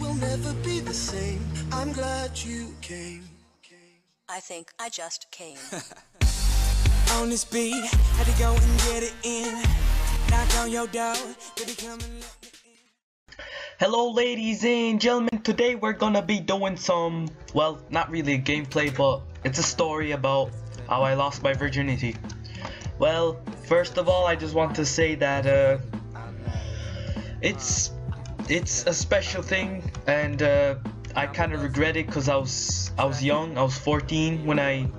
will never be the same. I'm glad you came. I think I just came. On this beat, had to go and get it in. Knock on your door, baby, come and let me in. Hello ladies and gentlemen, today we're gonna be doing some, well, not really a gameplay, but it's a story about how I lost my virginity. Well, first of all, I just want to say that it's a special thing, and I kind of regret it because I was young. I was 14 when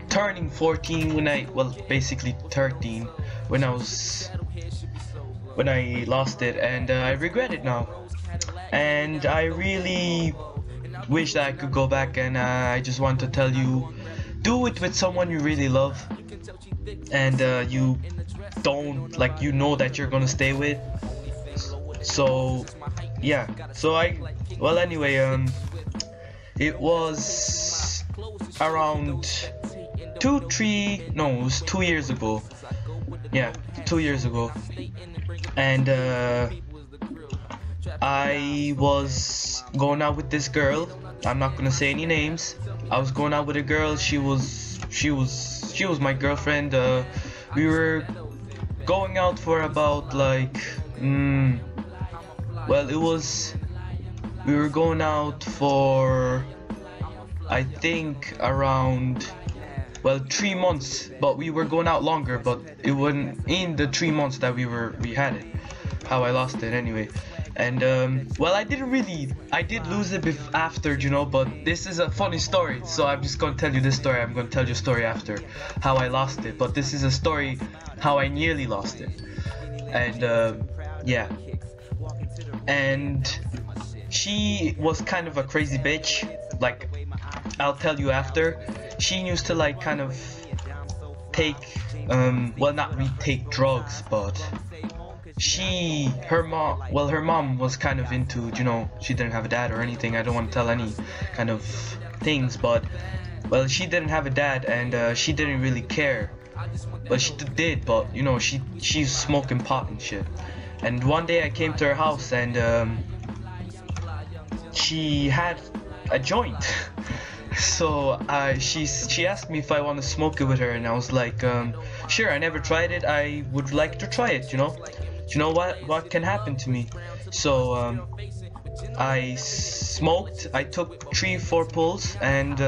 turning 14 when basically 13 when I lost it, and I regret it now, and I really wish that I could go back, and I just want to tell you, do it with someone you really love, and you don't, like, you know that you're gonna stay with. So yeah, so anyway, it was around it was 2 years ago. Yeah, 2 years ago. And I was going out with this girl. I'm not gonna say any names. I was going out with a girl. She was my girlfriend. We were going out for about like we were going out for, I think, around 3 months, but we were going out longer, but it wasn't in the 3 months that we had it, how I lost it anyway. And I did lose it after, you know, but this is a funny story, so I'm just gonna tell you this story. I'm gonna tell you a story after how I lost it, but this is a story how I nearly lost it. And yeah, and she was kind of a crazy bitch, like, I'll tell you after. She used to, like, kind of take, not really take drugs, but her mom was kind of into, you know, she didn't have a dad or anything. I don't want to tell any kind of things, but, well, she didn't have a dad, and she didn't really care. But she did, but, you know, she's smoking pot and shit. And one day I came to her house, and she had a joint. So she asked me if I want to smoke it with her, and I was like, sure. I never tried it. I would like to try it, you know. You know what can happen to me? So I smoked. I took 3-4 pulls, and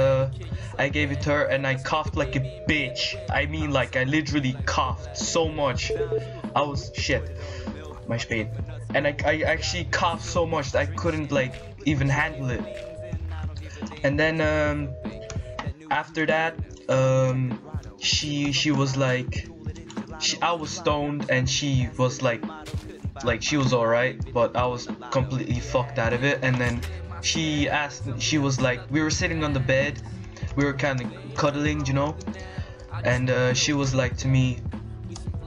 I gave it to her, and I coughed like a bitch. I mean, like, I literally coughed so much. I was shit. My spade. And I actually coughed so much that I couldn't, like, even handle it. And then after that, she was like, I was stoned, and she was like she was alright, but I was completely fucked out of it. And then she was like, we were sitting on the bed, we were kind of cuddling, you know, and she was like to me,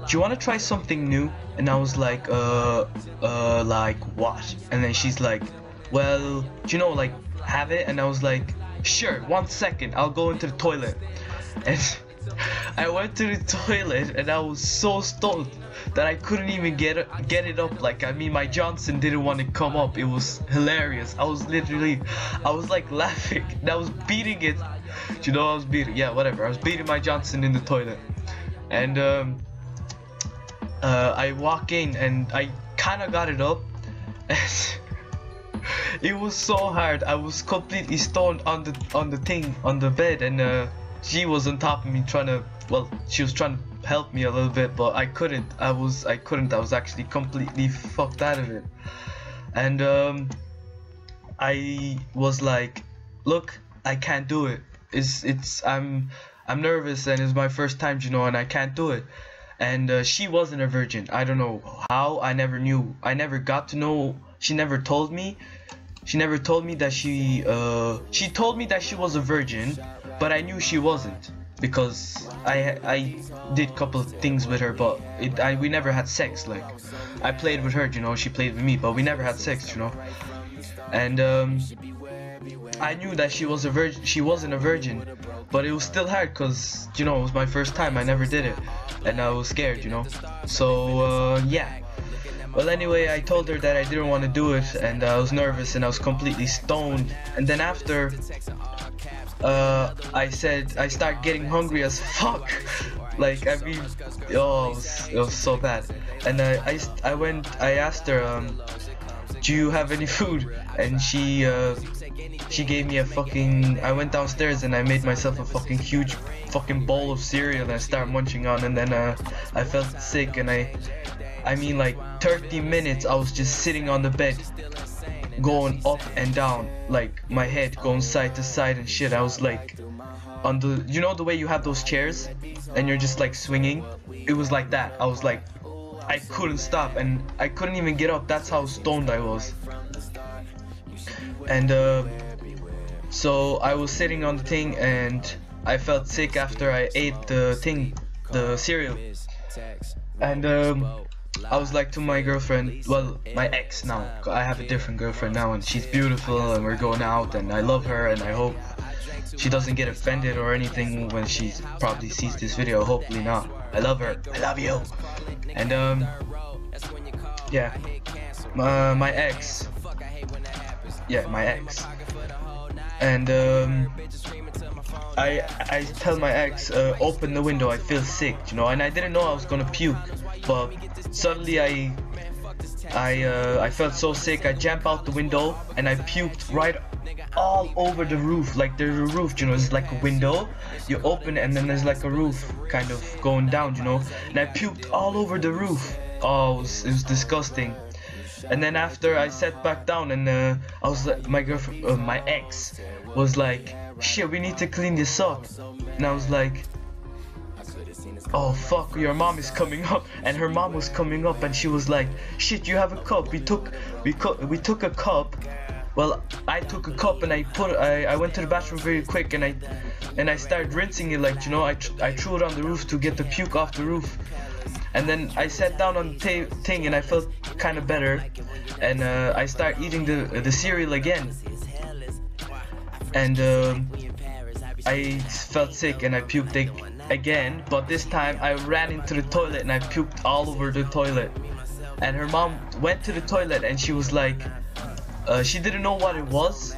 do you want to try something new? And I was like, like what? And then she's like, well, you know, like, have it? And I was like, sure, 1 second, I'll go into the toilet. And I went to the toilet, and I was so stoned that I couldn't even get it up. Like, I mean, my Johnson didn't want to come up. It was hilarious. I was like laughing, and I was beating it, you know. I was beating my Johnson in the toilet. And I walk in, and I kind of got it up, and it was so hard. I was completely stoned on the bed, and she was on top of me she was trying to help me a little bit, but I couldn't. I was actually completely fucked out of it. And I was like, look, I can't do it. I'm nervous, and it's my first time, you know, and I can't do it. And she wasn't a virgin. I don't know how. I never knew. I never got to know. She never told me. She never told me that she told me that she was a virgin, but I knew she wasn't, because I did a couple of things with her, but we never had sex. Like, I played with her, you know, she played with me, but we never had sex, you know. And I knew that she was a virgin. She wasn't a virgin, but it was still hard, because, you know, it was my first time. I never did it, and I was scared, you know. So yeah. Well, anyway, I told her that I didn't want to do it, and I was nervous and I was completely stoned. And then after, I said I start getting hungry as fuck. Like, I mean, oh, it was so bad. And I asked her, do you have any food? And she gave me a fucking, I went downstairs and I made myself a fucking huge fucking bowl of cereal and I started munching on, and then I felt sick, and I mean like 30 minutes I was just sitting on the bed going up and down, like my head going side to side and shit. I was like on the, you know the way you have those chairs and you're just like swinging? It was like that. I was like, I couldn't stop and I couldn't even get up. That's how stoned I was. And so I was sitting on the thing and I felt sick after I ate the thing, the cereal. And I was like to my girlfriend, well, my ex now, I have a different girlfriend now and she's beautiful and we're going out and I love her and I hope she doesn't get offended or anything when she probably sees this video. Hopefully not. I love her. I love you. And yeah, my ex. Yeah, my ex. And I tell my ex, open the window, I feel sick, you know, and I didn't know I was gonna puke, but suddenly I felt so sick. I jumped out the window and I puked right all over the roof. Like there's a roof, you know, it's like a window, you open it and then there's like a roof kind of going down, you know, and I puked all over the roof. Oh, it was disgusting. And then after I sat back down and I was like, my girlfriend, my ex was like, shit, we need to clean this up. And I was like, oh fuck, your mom is coming up. And her mom was coming up and she was like, shit, you have a cup. We took a cup. Well, I took a cup and I went to the bathroom very quick and I started rinsing it, like, you know, I threw it on the roof to get the puke off the roof. And then I sat down on the thing and I felt kind of better, and I started eating the cereal again, and I felt sick and I puked again, but this time I ran into the toilet and I puked all over the toilet. And her mom went to the toilet and she was like, she didn't know what it was,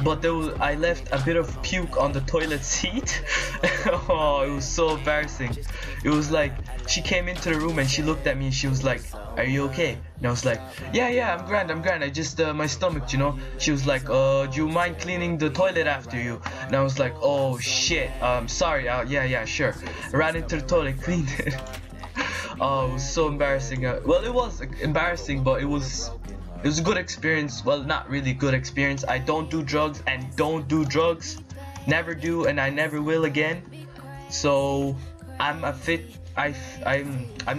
but I left a bit of puke on the toilet seat. Oh, it was so embarrassing. It was like, she came into the room and she looked at me and she was like, are you okay? And I was like, yeah, I'm grand. I just, my stomach, you know. She was like, do you mind cleaning the toilet after you? And I was like, oh shit, sorry, yeah, sure. I ran into the toilet, cleaned it. Oh, it was so embarrassing. Well, it was embarrassing, but it was a good experience. Well, not really good experience. I don't do drugs and don't do drugs. Never do, and I never will again. So I'm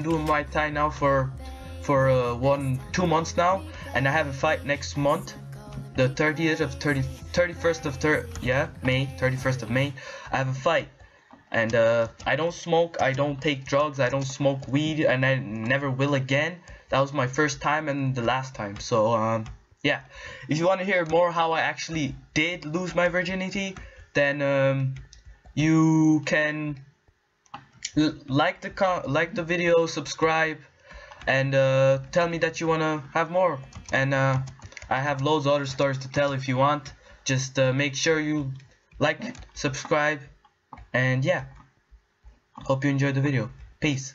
doing my Thai now for 2 months now, and I have a fight next month, the 31st of May. I have a fight, and I don't smoke, I don't take drugs, I don't smoke weed, and I never will again. That was my first time and the last time. So yeah, if you want to hear more how I actually did lose my virginity, then you can like the video, subscribe, and tell me that you want to have more. And I have loads of other stories to tell if you want. Just make sure you like, subscribe, and yeah, hope you enjoyed the video. Peace.